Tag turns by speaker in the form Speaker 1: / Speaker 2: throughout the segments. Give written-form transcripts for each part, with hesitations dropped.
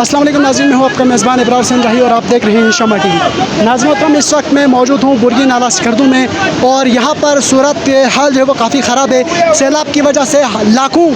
Speaker 1: अस्सलाम वालेकुम नाज़रीन, मैं हूँ आपका मेज़बान इब्रार हुसैन राही और आप देख रहे हैं शमा टीवी। नाज़रीन मोहतरम, इस वक्त मैं मौजूद हूँ बुर्गी नाला स्कर्दू में और यहाँ पर सूरत हाल जो है वो काफ़ी ख़राब है। सैलाब की वजह से लाखों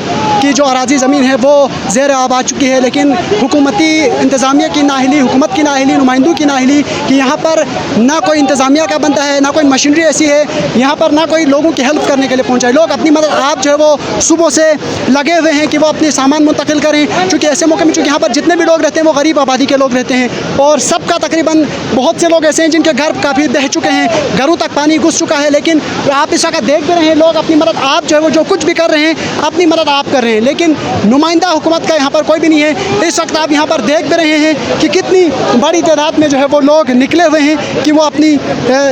Speaker 1: की जो अराजी ज़मीन है वो ज़ेर आब आ चुकी है, लेकिन हुकूमती इंतज़ामिया की नाहिली, हुकूमत की नाहिली, नुमाइंदों की नाहिली कि यहाँ पर ना कोई इंतज़ामिया का बनता है, ना कोई मशीनरी ऐसी है यहाँ पर, ना कोई लोगों की हेल्प करने के लिए पहुँचा है। लोग अपनी मदद आप जो है वो सुबह से लगे हुए हैं कि वो अपने सामान मुंतकिल करें, चूँकि ऐसे मौके में चूँकि यहाँ पर जितने भी लोग रहते हैं वो गरीब आबादी के लोग रहते हैं और सबका तकरीबन बहुत से लोग ऐसे हैं जिनके घर काफ़ी बह चुके हैं, घरों तक पानी घुस चुका है। लेकिन आप इस वक्त देख भी रहे हैं, लोग अपनी मदद आप जो है वो जो कुछ भी कर रहे हैं अपनी मदद आप कर रहे हैं, लेकिन नुमाइंदा हुकूमत का यहाँ पर कोई भी नहीं है। इस वक्त आप यहाँ पर देख भी रहे हैं कि कितनी बड़ी तादाद में जो है वो लोग निकले हुए हैं कि वो अपनी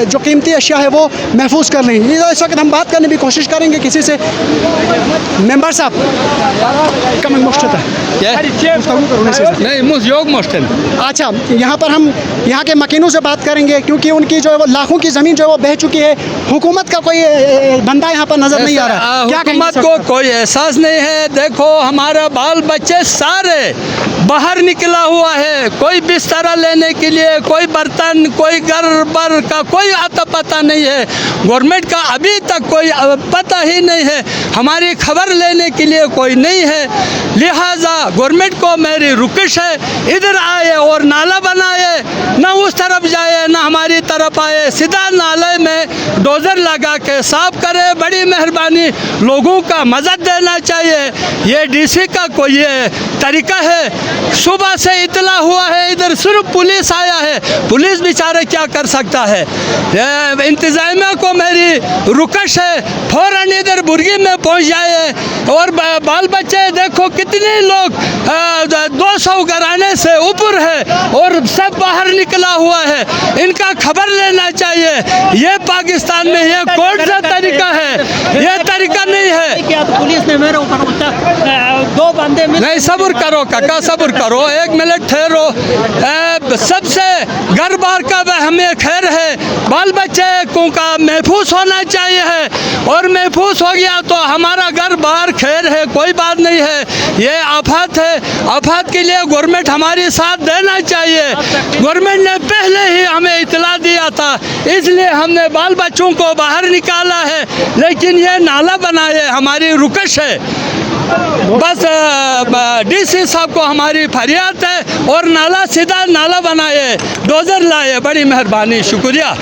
Speaker 1: जो कीमती अशिया है वो महफूज कर रहे हैं। इस वक्त हम बात करने की कोशिश करेंगे किसी से। मेंबर साहब कम मुश्किल अच्छा, यहाँ पर हम यहाँ के मकीनों से बात करेंगे क्योंकि उनकी जो है वो लाखों की ज़मीन जो है वो बह चुकी है। हुकूमत का कोई बंदा यहाँ पर नज़र नहीं आ रहा।
Speaker 2: हुकूमत को कोई एहसास नहीं है। देखो हमारा बाल बच्चे सारे बाहर निकला हुआ है, कोई बिस्तरा लेने के लिए, कोई बर्तन, कोई घर बर का कोई आता पता नहीं है। गवर्नमेंट का अभी तक कोई पता ही नहीं है, हमारी खबर लेने के लिए कोई नहीं है। लिहाजा गवर्नमेंट को मेरी रुकश है, इधर आए और नाला बनाए, ना उस तरफ जाए ना हमारी तरफ आए, सीधा नाले में डोजर लगा के साफ करे। बड़ी मेहरबानी, लोगों का मदद देना चाहिए। ये डीसी का कोई ये तरीका है? सुबह से इतला हुआ है, इधर सिर्फ पुलिस आया है, पुलिस बेचारे क्या कर सकता है? इंतजामिया को मेरी रुकश है, फौरन इधर बुर्गी में पहुंच जाए और बाल बच्चे देखो कितने लोग 200 घराने से ऊपर है और सब बाहर निकला हुआ है, इनका खबर लेना चाहिए। ये पाकिस्तान में ये कौन सा तरीका है? ये तरीका नहीं है।
Speaker 3: क्या पुलिस ने मेरे ऊपर दो बंदे
Speaker 2: नहीं, सब्र करो काका, सब्र करो, एक मिनट ठहरो। सबसे घर बार का हमें खैर है, बाल बच्चे को का महफूज होना चाहिए है और महफूज हो गया तो हमारा घर बार खैर है, कोई बात नहीं है। ये आफत है, आफत के लिए गवर्नमेंट हमारी साथ देना चाहिए। गवर्नमेंट ने पहले ही हमें इतला दिया था, इसलिए हमने बाल बच्चों को बाहर निकाला है, लेकिन ये नाला बनाए हमारी रुकश है। बस डीसी साहब को हमारी फरियाद है और नाला सीधा नाला बनाए, डोजर लाए, बड़ी मेहरबानी, शुक्रिया।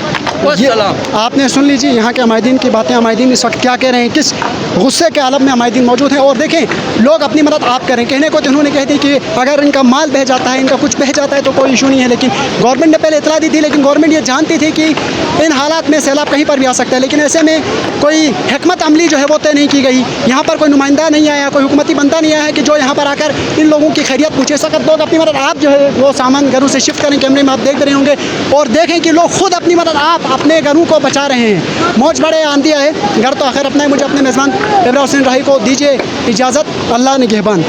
Speaker 1: आपने सुन लीजिए यहाँ के अमायदीन की बातें। अमायदीन इस वक्त क्या कह रहे हैं, किस गुस्से के आलम में अमायदीन मौजूद हैं। और देखें, लोग अपनी मदद आप करें। कहने को तो उन्होंने कह दी कि अगर इनका माल बह जाता है, इनका कुछ बह जाता है तो कोई इशू नहीं है, लेकिन गवर्नमेंट ने पहले इतला दी थी, लेकिन गवर्नमेंट ये जानती थी कि इन हालात में सैलाब कहीं पर भी आ सकता है, लेकिन ऐसे में कोई हिकमत अमली जो है वो तय नहीं की गई। यहाँ पर कोई नुमाइंदा नहीं आया, कोई हुकूमती बंदा नहीं आया है कि जो यहाँ पर आकर इन लोगों की खैरियत पूछे। सकत लोग अपनी मदद आप जो है वो सामान घरों से शिफ्ट करें। कैमरे में आप देख रहे होंगे और देखें कि लोग खुद अपनी मदद आप अपने घरों को बचा रहे हैं। मौज बड़े आंधी आए, घर तो आखिर अपना है। मुझे अपने मेज़बान इब्रार हुसैन राही को दीजिए इजाज़त। अल्लाह निगहबान।